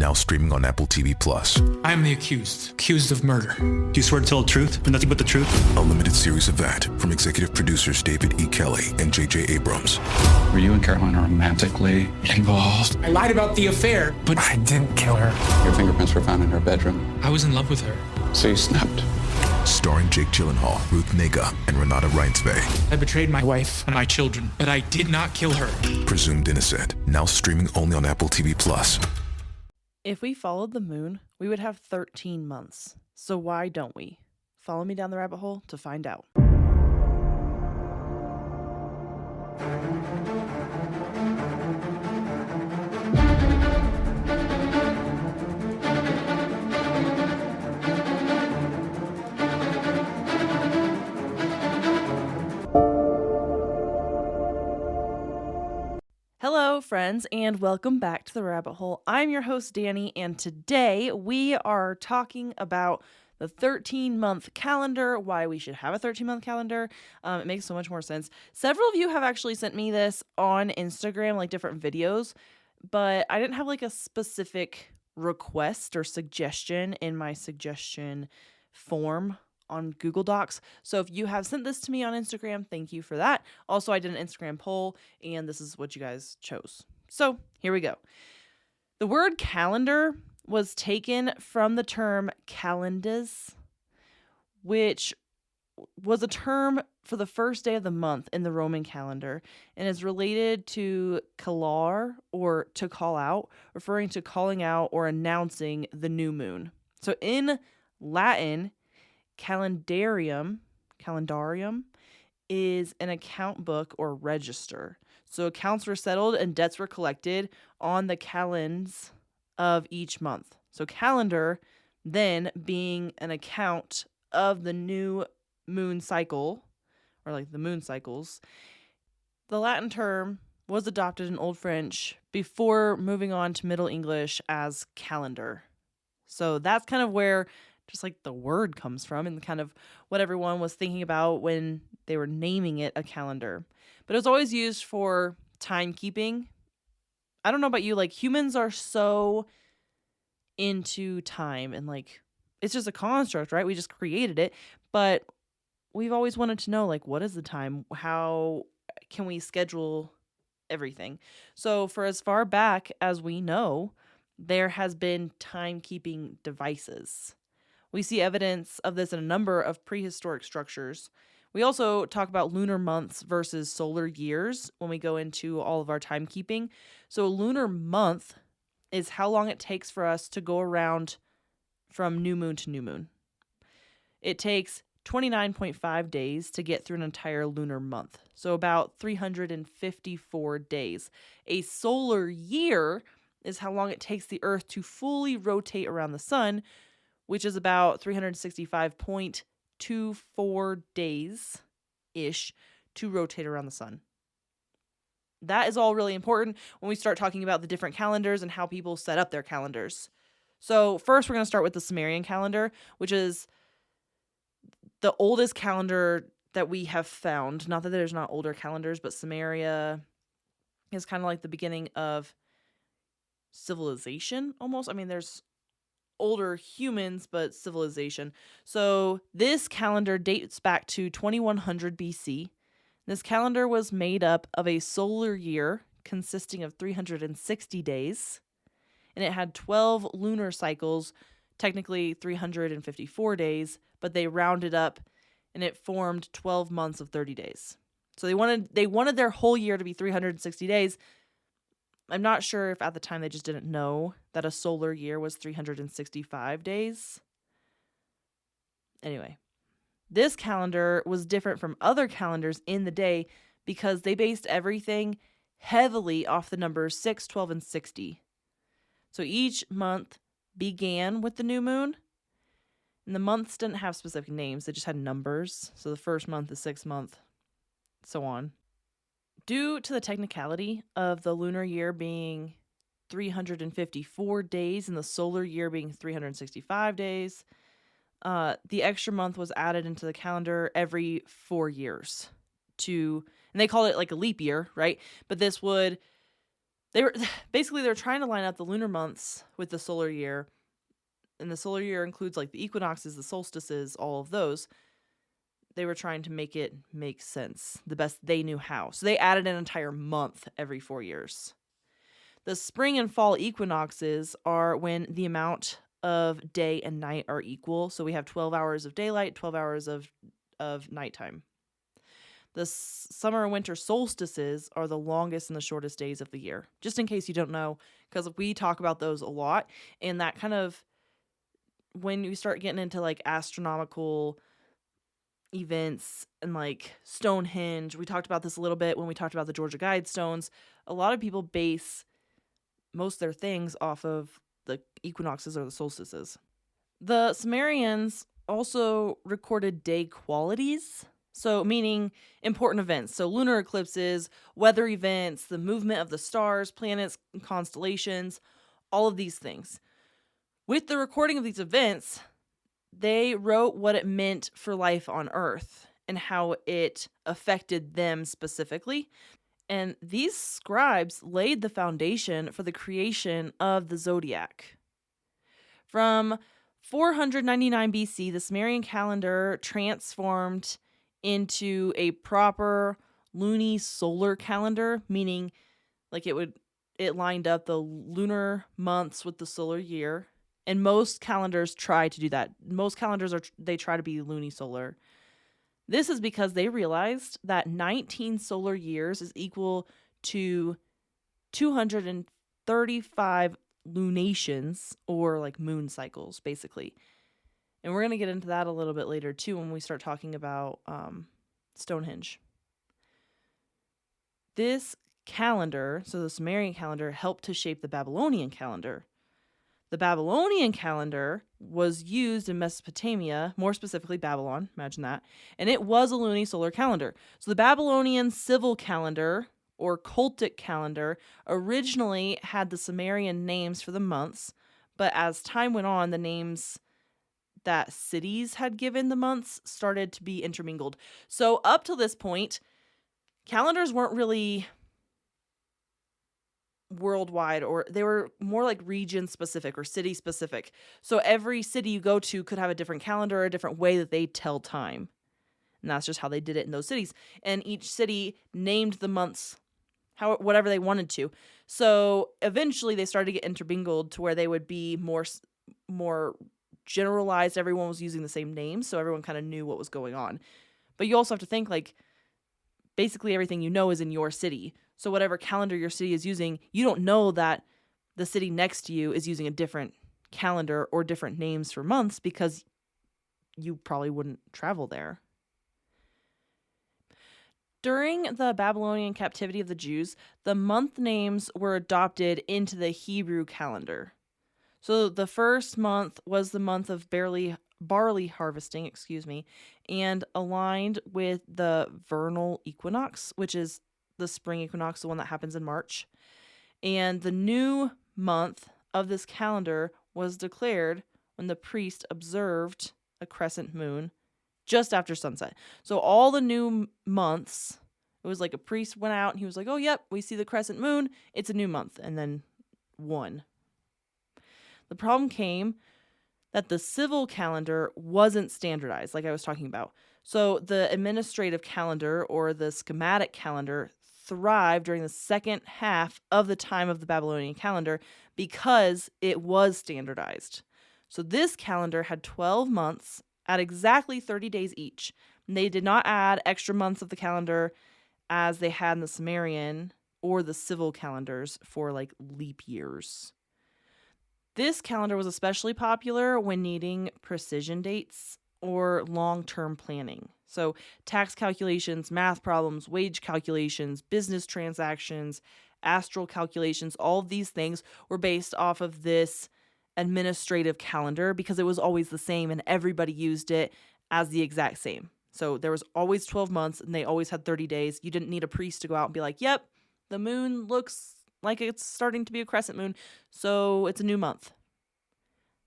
now streaming on Apple TV+. I am the accused of murder. Do you swear to tell the truth, but nothing but the truth? A limited series of that from executive producers David E. Kelly and J.J. Abrams. Were you and Caroline romantically involved? I lied about the affair, but I didn't kill her. Your fingerprints were found in her bedroom. I was in love with her. So you snapped. Starring Jake Gyllenhaal, Ruth Negga, and Renata Reinsve. I betrayed my wife and my children, but I did not kill her. Presumed Innocent, now streaming only on Apple TV+. If we followed the moon, we would have 13 months. So why don't we? Follow me down the rabbit hole to find out. Hello, friends, and welcome back to the rabbit hole. I'm your host, Danny, and today we are talking about the 13-month calendar, why we should have a 13-month calendar. It makes so much more sense. Several of you have actually sent me this on Instagram, like different videos, but I didn't have like a specific request or suggestion in my suggestion form on Google Docs. So if you have sent this to me on Instagram, thank you for that. Also, I did an Instagram poll, and this is what you guys chose. So here we go. The word calendar was taken from the term calendas, which was a term for the first day of the month in the Roman calendar, and is related to calar, or to call out, referring to calling out or announcing the new moon. So in Latin, calendarium is an account book or register. So accounts were settled and debts were collected on the calends of each month. So calendar then being an account of the new moon cycle, or like the moon cycles. The Latin term was adopted in Old French before moving on to Middle English as calendar. So that's kind of where just like the word comes from and kind of what everyone was thinking about when they were naming it a calendar. But it was always used for timekeeping. I don't know about you, like humans are so into time and like it's just a construct, right? We just created it, but we've always wanted to know like what is the time? How can we schedule everything? So for as far back as we know, there has been timekeeping devices. We see evidence of this in a number of prehistoric structures. We also talk about lunar months versus solar years when we go into all of our timekeeping. So a lunar month is how long it takes for us to go around from new moon to new moon. It takes 29.5 days to get through an entire lunar month, so about 354 days. A solar year is how long it takes the Earth to fully rotate around the sun, which is about 365.24 days-ish to rotate around the sun. That is all really important when we start talking about the different calendars and how people set up their calendars. So first, we're going to start with the Sumerian calendar, which is the oldest calendar that we have found. Not that there's not older calendars, but Sumeria is kind of like the beginning of civilization almost. I mean, there's older humans, but civilization. So this calendar dates back to 2100 BC. This calendar was made up of a solar year consisting of 360 days, and it had 12 lunar cycles, technically 354 days, but they rounded up and it formed 12 months of 30 days. So they wanted their whole year to be 360 days. I'm not sure if at the time they just didn't know that a solar year was 365 days. Anyway, this calendar was different from other calendars in the day because they based everything heavily off the numbers 6, 12, and 60. So each month began with the new moon, and the months didn't have specific names. They just had numbers. So the first month, the sixth month, so on. Due to the technicality of the lunar year being 354 days and the solar year being 365 days, the extra month was added into the calendar every 4 years and they call it like a leap year, right? But this would They were basically they're trying to line up the lunar months with the solar year, and the solar year includes like the equinoxes, the solstices, all of those. They were trying to make it make sense the best they knew how. So they added an entire month every 4 years. The spring and fall equinoxes are when the amount of day and night are equal. So we have 12 hours of daylight, 12 hours of nighttime. The summer and winter solstices are the longest and the shortest days of the year. Just in case you don't know, because we talk about those a lot. And that kind of, when you start getting into like astronomical events and like Stonehenge, we talked about this a little bit when we talked about the Georgia Guidestones. A lot of people base most of their things off of the equinoxes or the solstices. The Sumerians also recorded day qualities, so meaning important events. So lunar eclipses, weather events, the movement of the stars, planets, and constellations, all of these things. With the recording of these events, they wrote what it meant for life on Earth and how it affected them specifically. And these scribes laid the foundation for the creation of the zodiac. From 499 BC, the Sumerian calendar transformed into a proper lunisolar calendar, meaning like it lined up the lunar months with the solar year. And most calendars try to do that. Most calendars they try to be lunisolar. This is because they realized that 19 solar years is equal to 235 lunations, or like moon cycles, basically. And we're going to get into that a little bit later, too, when we start talking about Stonehenge. This calendar, so the Sumerian calendar, helped to shape the Babylonian calendar. The Babylonian calendar was used in Mesopotamia, more specifically Babylon, imagine that, and it was a lunisolar calendar. So the Babylonian civil calendar, or cultic calendar, originally had the Sumerian names for the months, but as time went on, the names that cities had given the months started to be intermingled. So up to this point, calendars weren't really worldwide, or they were more like region specific or city specific. So every city you go to could have a different calendar, a different way that they tell time. And that's just how they did it in those cities. And each city named the months whatever they wanted to. So eventually they started to get intermingled to where they would be more generalized. Everyone was using the same names, so everyone kind of knew what was going on. But you also have to think like basically everything you know is in your city. So whatever calendar your city is using, you don't know that the city next to you is using a different calendar or different names for months because you probably wouldn't travel there. During the Babylonian captivity of the Jews, the month names were adopted into the Hebrew calendar. So the first month was the month of barley harvesting, and aligned with the vernal equinox, which is the spring equinox, the one that happens in March. And the new month of this calendar was declared when the priest observed a crescent moon just after sunset. So all the new months, it was like a priest went out and he was like, oh, yep, we see the crescent moon. It's a new month. And then one. The problem came that the civil calendar wasn't standardized, like I was talking about. So the administrative calendar, or the schematic calendar, thrived during the second half of the time of the Babylonian calendar because it was standardized. So this calendar had 12 months at exactly 30 days each. And they did not add extra months of the calendar as they had in the Sumerian or the civil calendars for like leap years. This calendar was especially popular when needing precision dates or long-term planning. So tax calculations, math problems, wage calculations, business transactions, astral calculations, all of these things were based off of this administrative calendar because it was always the same and everybody used it as the exact same. So there was always 12 months and they always had 30 days. You didn't need a priest to go out and be like, yep, the moon looks like it's starting to be a crescent moon, so it's a new month.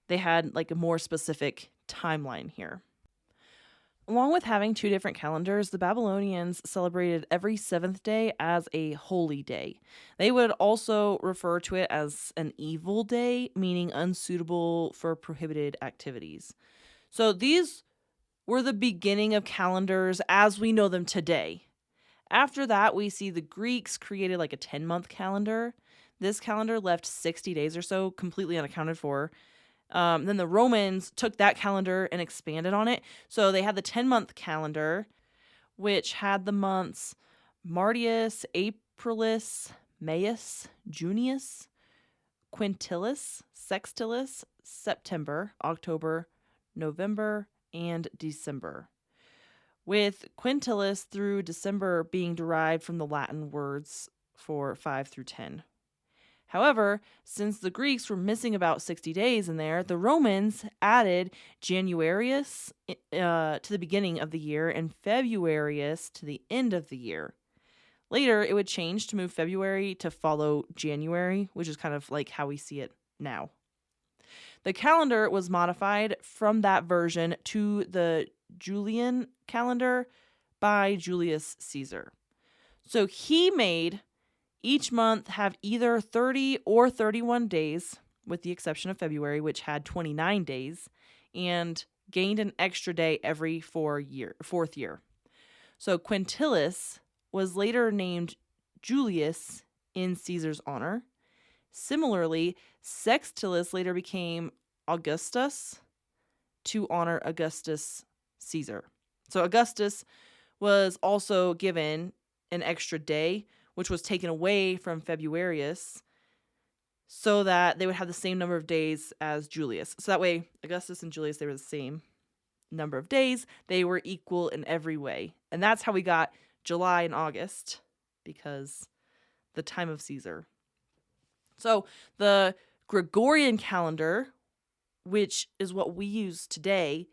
They had like a more specific timeline here. Along with having two different calendars, the Babylonians celebrated every seventh day as a holy day. They would also refer to it as an evil day, meaning unsuitable for prohibited activities. So these were the beginning of calendars as we know them today. After that, we see the Greeks created like a 10-month calendar. This calendar left 60 days or so completely unaccounted for. Then the Romans took that calendar and expanded on it. So they had the 10-month calendar, which had the months Martius, Aprilis, Maius, Junius, Quintilis, Sextilis, September, October, November, and December, with Quintilis through December being derived from the Latin words for 5 through 10. However, since the Greeks were missing about 60 days in there, the Romans added Januarius to the beginning of the year and Februarius to the end of the year. Later, it would change to move February to follow January, which is kind of like how we see it now. The calendar was modified from that version to the Julian calendar by Julius Caesar. So he made each month have either 30 or 31 days, with the exception of February, which had 29 days, and gained an extra day every fourth year. So Quintilis was later named Julius in Caesar's honor. Similarly, Sextilis later became Augustus to honor Augustus Caesar. So Augustus was also given an extra day, which was taken away from Februarius, so that they would have the same number of days as Julius. So that way, Augustus and Julius, they were the same number of days. They were equal in every way. And that's how we got July and August, because the time of Caesar. So the Gregorian calendar, which is what we use today,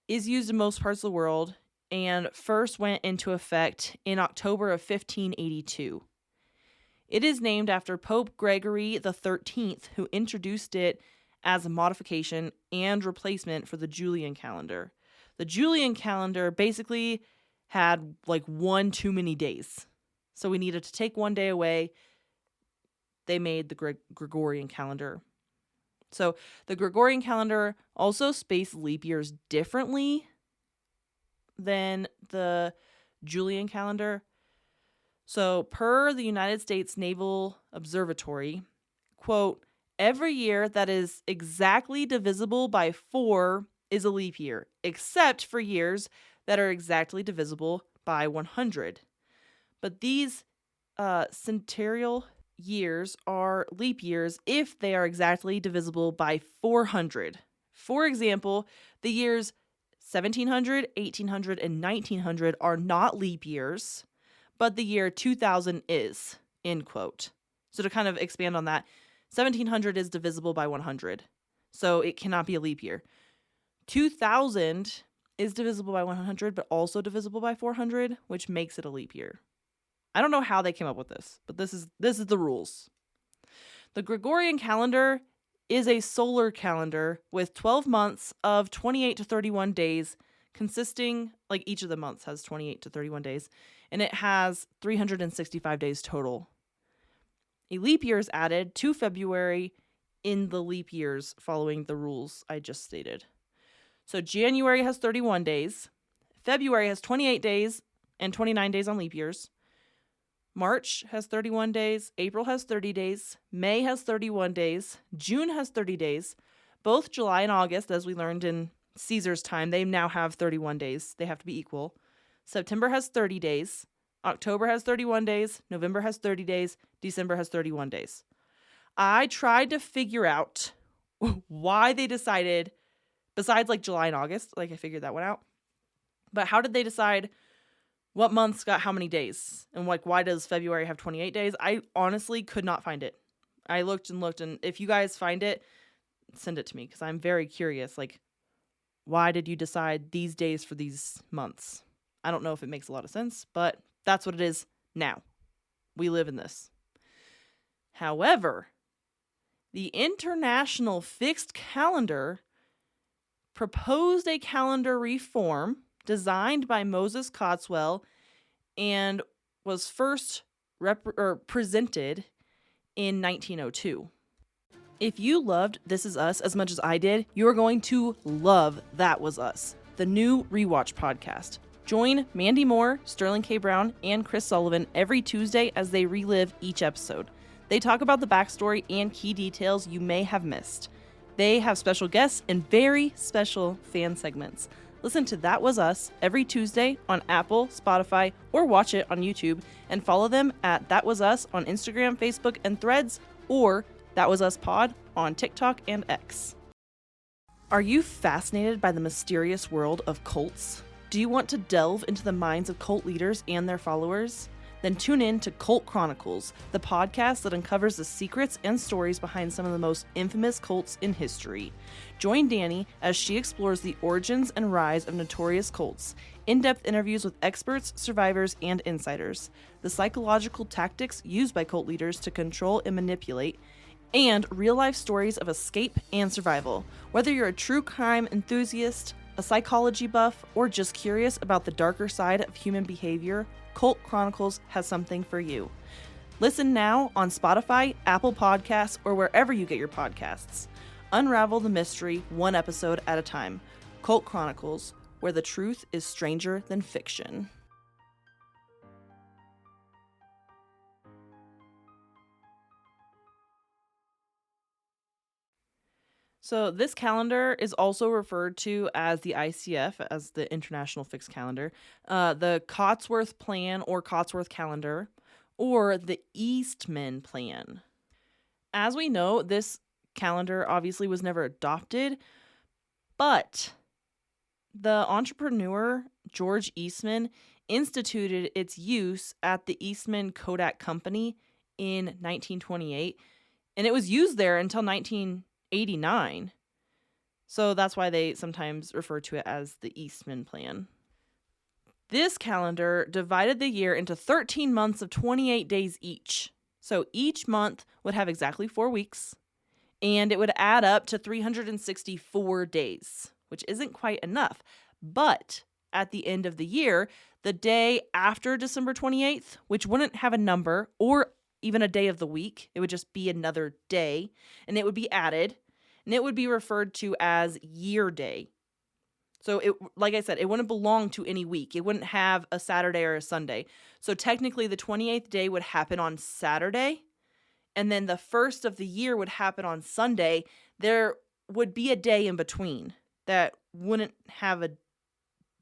is used in most parts of the world and first went into effect in October of 1582. It is named after Pope Gregory XIII, who introduced it as a modification and replacement for the Julian calendar. The Julian calendar basically had like one too many days. So we needed to take one day away. They made the Gregorian calendar. So the Gregorian calendar also spaced leap years differently than the Julian calendar. So per the United States Naval Observatory, quote, every year that is exactly divisible by 4 is a leap year, except for years that are exactly divisible by 100. But these centennial years are leap years if they are exactly divisible by 400. For example, the years 1700, 1800, and 1900 are not leap years, but the year 2000 is, end quote. So to kind of expand on that, 1700 is divisible by 100, so it cannot be a leap year. 2000 is divisible by 100, but also divisible by 400, which makes it a leap year. I don't know how they came up with this, but this is the rules. The Gregorian calendar is a solar calendar with 12 months of 28 to 31 days, consisting, like each of the months has 28 to 31 days, and it has 365 days total. A leap year is added to February in the leap years following the rules I just stated. So January has 31 days, February has 28 days and 29 days on leap years. March has 31 days, April has 30 days, May has 31 days, June has 30 days. Both July and August, as we learned in Caesar's time, they now have 31 days. They have to be equal. September has 30 days, October has 31 days, November has 30 days, December has 31 days. I tried to figure out why they decided, besides like July and August, like I figured that one out, but how did they decide what months got how many days? And like, why does February have 28 days? I honestly could not find it. I looked, and if you guys find it, send it to me, because I'm very curious. Like, why did you decide these days for these months? I don't know if it makes a lot of sense, but that's what it is now. We live in this. However, the International Fixed Calendar proposed a calendar reform designed by Moses Cotswell and was first presented in 1902. If you loved This Is Us as much as I did, you are going to love That Was Us, the new rewatch podcast. Join Mandy Moore, Sterling K. Brown, and Chris Sullivan every Tuesday as they relive each episode. They talk about the backstory and key details you may have missed. They have special guests and very special fan segments. Listen to That Was Us every Tuesday on Apple, Spotify, or watch it on YouTube, and follow them at That Was Us on Instagram, Facebook, and Threads, or That Was Us Pod on TikTok and X. Are you fascinated by the mysterious world of cults? Do you want to delve into the minds of cult leaders and their followers? Then tune in to Cult Chronicles, the podcast that uncovers the secrets and stories behind some of the most infamous cults in history. Join Danny as she explores the origins and rise of notorious cults, in-depth interviews with experts, survivors, and insiders, the psychological tactics used by cult leaders to control and manipulate, and real-life stories of escape and survival. Whether you're a true crime enthusiast, a psychology buff, or just curious about the darker side of human behavior, Cult Chronicles has something for you. Listen now on Spotify, Apple Podcasts, or wherever you get your podcasts. Unravel the mystery one episode at a time. Cult Chronicles, where the truth is stranger than fiction. So this calendar is also referred to as the ICF, as the International Fixed Calendar, the Cotsworth Plan or Cotsworth Calendar, or the Eastman Plan. As we know, this calendar obviously was never adopted, but the entrepreneur George Eastman instituted its use at the Eastman Kodak Company in 1928, and it was used there until 1989. So that's why they sometimes refer to it as the Eastman Plan. This calendar divided the year into 13 months of 28 days each. So each month would have exactly 4 weeks, and it would add up to 364 days, which isn't quite enough. But at the end of the year, the day after December 28th, which wouldn't have a number or even a day of the week, it would just be another day, and it would be added, and it would be referred to as Year Day. So, like I said, it wouldn't belong to any week. It wouldn't have a Saturday or a Sunday. So technically, the 28th day would happen on Saturday, and then the first of the year would happen on Sunday. There would be a day in between that wouldn't have a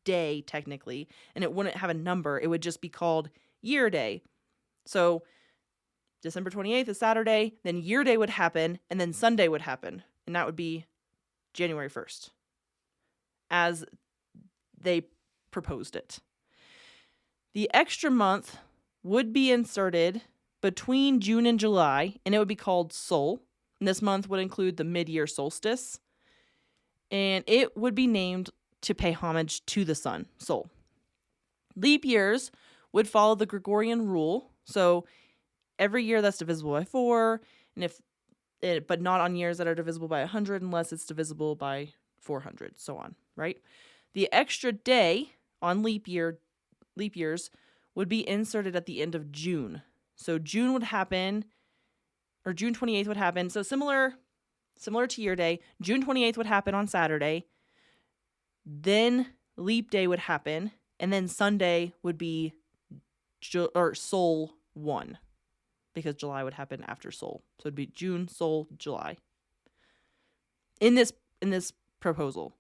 day, technically, and it wouldn't have a number. It would just be called Year Day. So December 28th is Saturday, then Year Day would happen, and then Sunday would happen, and that would be January 1st, as they proposed it. The extra month would be inserted between June and July, and it would be called Sol. And this month would include the mid-year solstice, and it would be named to pay homage to the sun, Sol. Leap years would follow the Gregorian rule, so every year that's divisible by 4, and but not on years that are divisible by 100 unless it's divisible by 400, so on, right? The extra day on leap years would be inserted at the end of June. So June would happen, or June 28th would happen. So similar to Year Day, June 28th would happen on Saturday. Then Leap Day would happen, and then Sunday would be Sol 1, because July would happen after Sol. So it'd be June, Sol, July. In this proposal,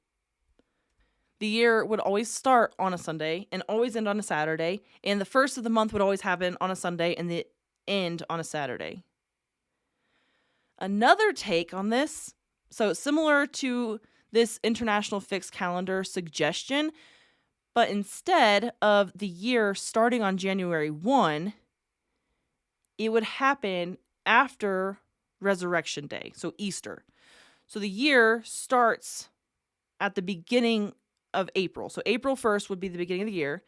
the year would always start on a Sunday and always end on a Saturday, and the first of the month would always happen on a Sunday and the end on a Saturday. Another take on this, so similar to this International Fixed Calendar suggestion, but instead of the year starting on January 1, it would happen after Resurrection Day, so Easter. So the year starts at the beginning of April. So April 1st would be the beginning of the year,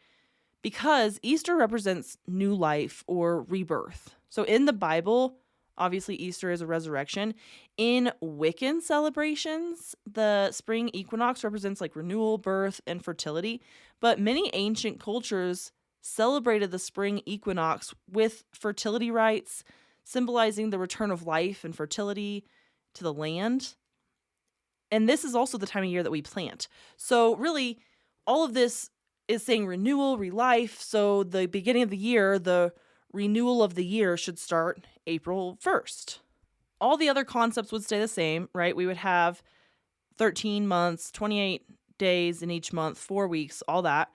because Easter represents new life or rebirth. So in the Bible, Obviously, Easter is a resurrection. In Wiccan celebrations, the spring equinox represents like renewal, birth, and fertility. But many ancient cultures celebrated the spring equinox with fertility rites, symbolizing the return of life and fertility to the land. And this is also the time of year that we plant. So really, all of this is saying renewal, relife. So the beginning of the year, the renewal of the year should start April 1st. All the other concepts would stay the same, right? We would have 13 months, 28 days in each month, 4 weeks, all that.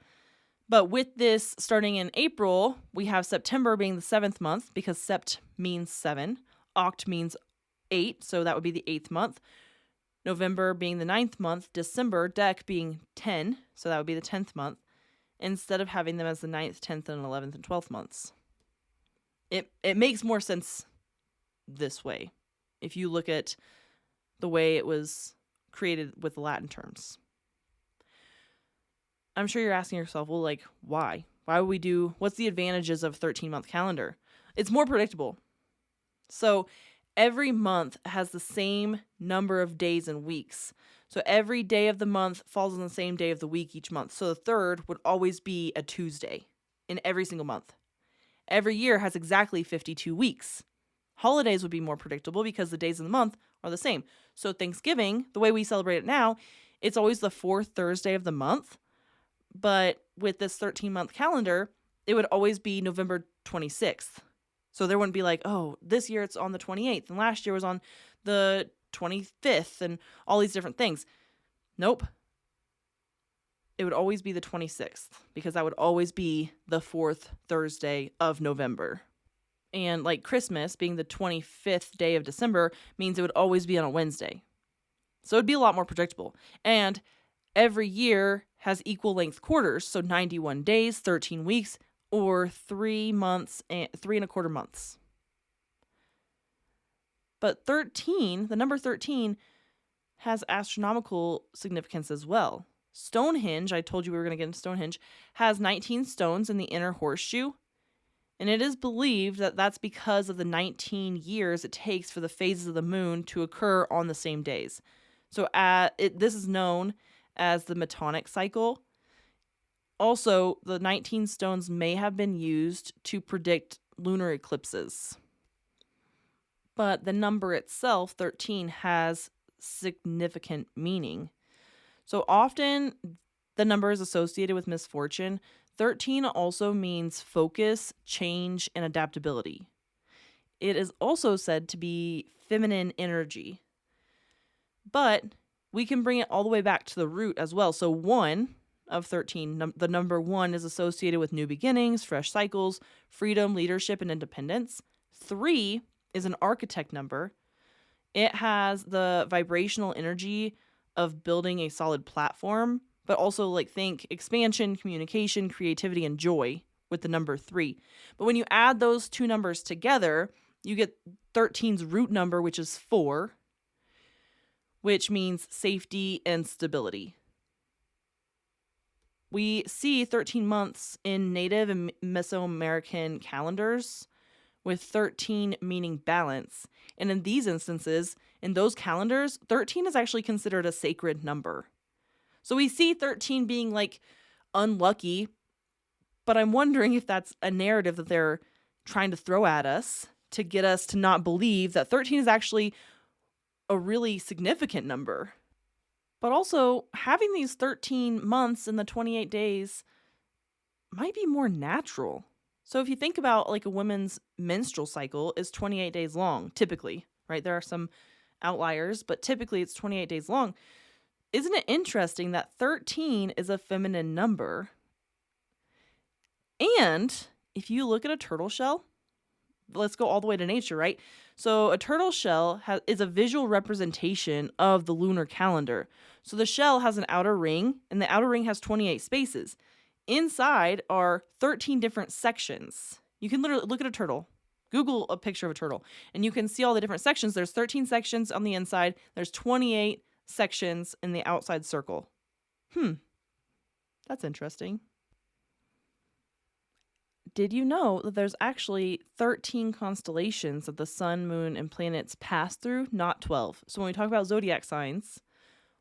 But with this starting in April, we have September being the 7th month because sept means 7. Oct means 8, so that would be the 8th month. November being the 9th month. December, dec being 10, so that would be the 10th month, instead of having them as the 9th, 10th, and 11th and 12th months. It makes more sense this way if you look at the way it was created with the Latin terms. I'm sure you're asking yourself, well, like, why? Why would we do, what's the advantages of 13-month calendar? It's more predictable. So every month has the same number of days and weeks. So every day of the month falls on the same day of the week each month. So the 3rd would always be a Tuesday in every single month. Every year has exactly 52 weeks. Holidays would be more predictable because the days of the month are the same. So Thanksgiving, the way we celebrate it now, it's always the 4th Thursday of the month. But with this 13-month calendar, it would always be November 26th. So there wouldn't be like, oh, this year it's on the 28th and last year was on the 25th and all these different things. Nope. It would always be the 26th because that would always be the 4th Thursday of November. And like Christmas being the 25th day of December means it would always be on a Wednesday. So it'd be a lot more predictable. And every year has equal length quarters, so 91 days, 13 weeks, or 3 months and 3.25 months. But 13, the number 13, has astronomical significance as well. Stonehenge, I told you we were going to get into Stonehenge, has 19 stones in the inner horseshoe. And it is believed that that's because of the 19 years it takes for the phases of the moon to occur on the same days. So this is known as the Metonic cycle. Also, the 19 stones may have been used to predict lunar eclipses. But the number itself, 13, has significant meaning. So often the number is associated with misfortune. 13 also means focus, change, and adaptability. It is also said to be feminine energy. But we can bring it all the way back to the root as well. So 1 of 13, the number 1 is associated with new beginnings, fresh cycles, freedom, leadership, and independence. 3 is an architect number. It has the vibrational energy of building a solid platform, but also like think expansion, communication, creativity, and joy with the number 3. But when you add those two numbers together, you get 13's root number, which is 4, which means safety and stability. We see 13 months in Native and Mesoamerican calendars, with 13 meaning balance. And in these instances, in those calendars, 13 is actually considered a sacred number. So we see 13 being like unlucky, but I'm wondering if that's a narrative that they're trying to throw at us to get us to not believe that 13 is actually a really significant number. But also, having these 13 months in the 28 days might be more natural. So if you think about like a woman's menstrual cycle is 28 days long, typically, right? There are some outliers, but typically it's 28 days long. Isn't it interesting that 13 is a feminine number? And if you look at a turtle shell, let's go all the way to nature, right? So a turtle shell is a visual representation of the lunar calendar. So the shell has an outer ring, and the outer ring has 28 spaces. Inside are 13 different sections. You can literally look at a turtle. Google a picture of a turtle, and you can see all the different sections. There's 13 sections on the inside. There's 28 sections in the outside circle. That's interesting. did you know that there's actually 13 constellations that the sun, moon, and planets pass through, not 12? So when we talk about zodiac signs,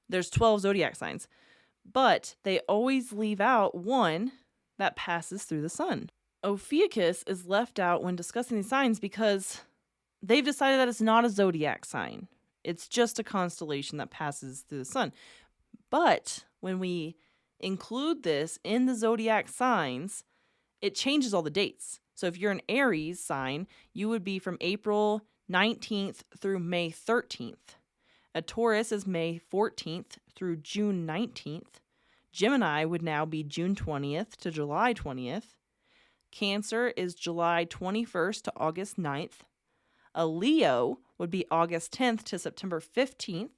there's 12 zodiac signs, but they always leave out one that passes through the sun. Ophiuchus is left out when discussing these signs because they've decided that it's not a zodiac sign. It's just a constellation that passes through the sun. But when we include this in the zodiac signs, it changes all the dates. So if you're an Aries sign, you would be from April 19th through May 13th. A Taurus is May 14th through June 19th. Gemini would now be June 20th to July 20th. Cancer is July 21st to August 9th. A Leo would be August 10th to September 15th.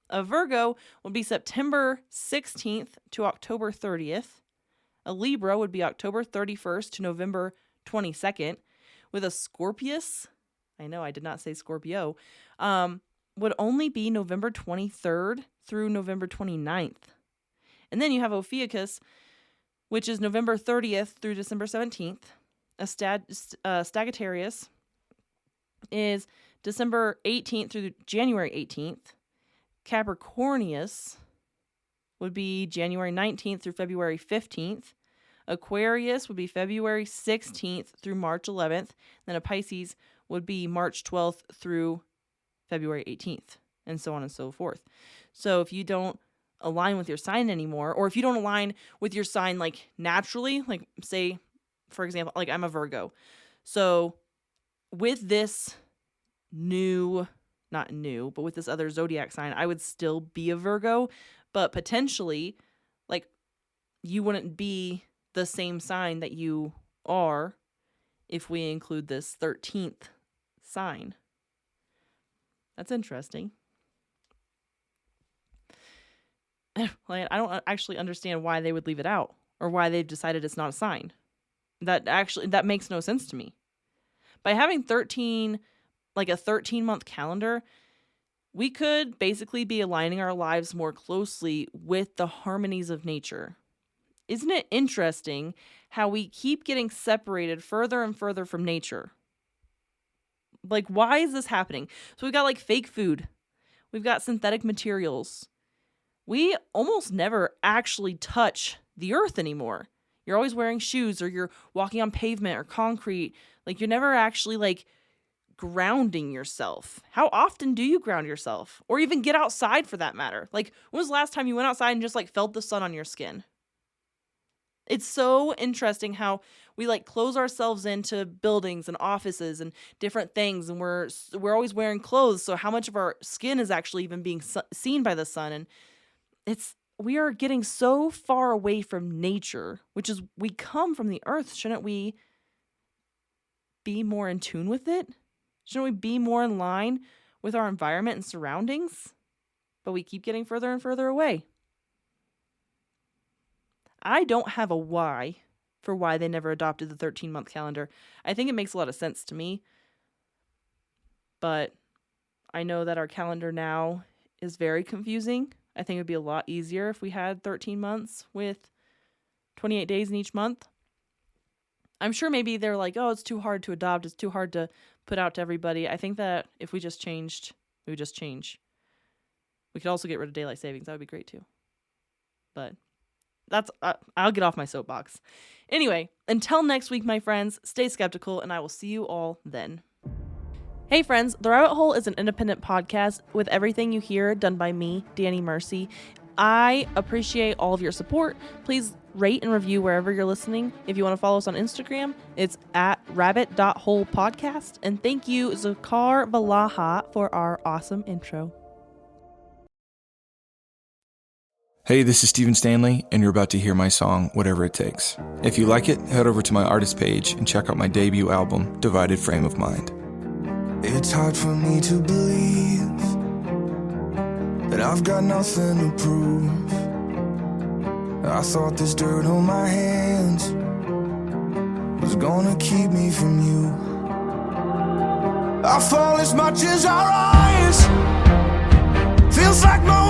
A Virgo would be September 16th to October 30th. A Libra would be October 31st to November 22nd. With a Scorpius, I know I did not say Scorpio, would only be November 23rd through November 29th. And then you have Ophiuchus, which is November 30th through December 17th. A Sagittarius is December 18th through January 18th. Capricornius would be January 19th through February 15th. Aquarius would be February 16th through March 11th. Then a Pisces would be March 12th through February 18th, and so on and so forth. So if you don't align with your sign anymore, or if you don't align with your sign like naturally, like say, for example, like I'm a Virgo. So with this not new, but with this other zodiac sign, I would still be a Virgo, but potentially like you wouldn't be the same sign that you are if we include this 13th sign. That's interesting. Like, I don't actually understand why they would leave it out or why they've decided it's not a sign. That makes no sense to me. By having 13, like a 13-month calendar, we could basically be aligning our lives more closely with the harmonies of nature. Isn't it interesting how we keep getting separated further and further from nature? Like, why is this happening? So we've got like fake food. We've got synthetic materials. We almost never actually touch the earth anymore. You're always wearing shoes or you're walking on pavement or concrete. Like you're never actually like grounding yourself. How often do you ground yourself? Or even get outside for that matter? Like when was the last time you went outside and just like felt the sun on your skin? It's so interesting how we like close ourselves into buildings and offices and different things, and we're always wearing clothes. So how much of our skin is actually even being seen by the sun? And we are getting so far away from nature, which is we come from the earth. Shouldn't we be more in tune with it? Shouldn't we be more in line with our environment and surroundings? But we keep getting further and further away. I don't have a why for why they never adopted the 13-month calendar. I think it makes a lot of sense to me. But I know that our calendar now is very confusing. I think it would be a lot easier if we had 13 months with 28 days in each month. I'm sure maybe they're like, oh, it's too hard to adopt. It's too hard to put out to everybody. I think that if we just changed, we would just change. We could also get rid of daylight savings. That would be great too. But that's I'll get off my soapbox. Anyway, until next week, my friends, stay skeptical, and I will see you all then. Hey friends, The Rabbit Hole is an independent podcast with everything you hear done by me, Danny Mercy. I appreciate all of your support. Please rate and review wherever you're listening. If you want to follow us on Instagram, it's at rabbit.holepodcast. And thank you, Zakar Valaha, for our awesome intro. Hey, this is Steven Stanley, and you're about to hear my song, Whatever It Takes. If you like it, head over to my artist page and check out my debut album, Divided Frame of Mind. It's hard for me to believe that I've got nothing to prove. I thought this dirt on my hands was gonna keep me from you. I fall as much as I rise. Feels like no